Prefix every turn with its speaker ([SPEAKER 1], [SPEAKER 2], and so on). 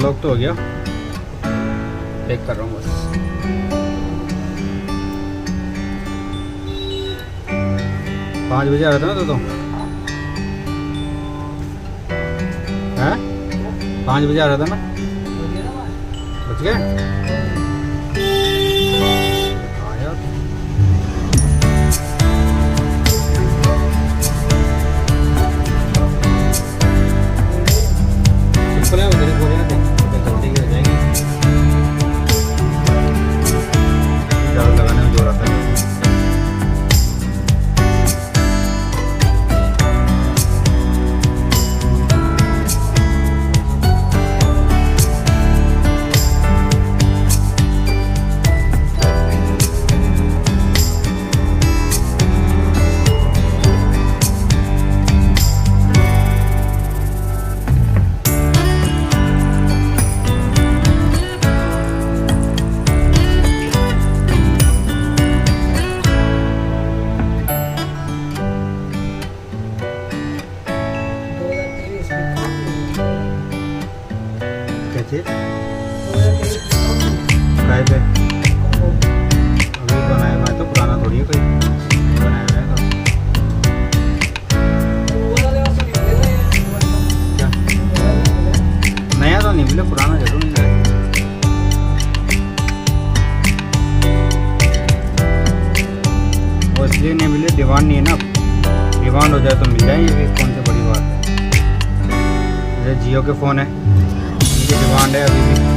[SPEAKER 1] Unlock तो हो गया, पैक कर रहा हूँ बस। 5 बजे आ रहा था ना तो हैं 5 बजे आ रहा था ना, बच गया। लगाने में जोर आता है। क्या पे अभी बनाया हुआ है तो पुराना थोड़ी है, कोई नहीं बनाया हुआ है तो क्या नया तो नहीं मिले, पुराना जरूर नहीं मिले। वो इसलिए नहीं मिले, डिमांड नहीं है ना। डिमांड हो जाए तो मिल जाए, ये भी कौन सी बड़ी बात है। मेरे जियो के फ़ोन है, इनकी डिमांड है अभी भी।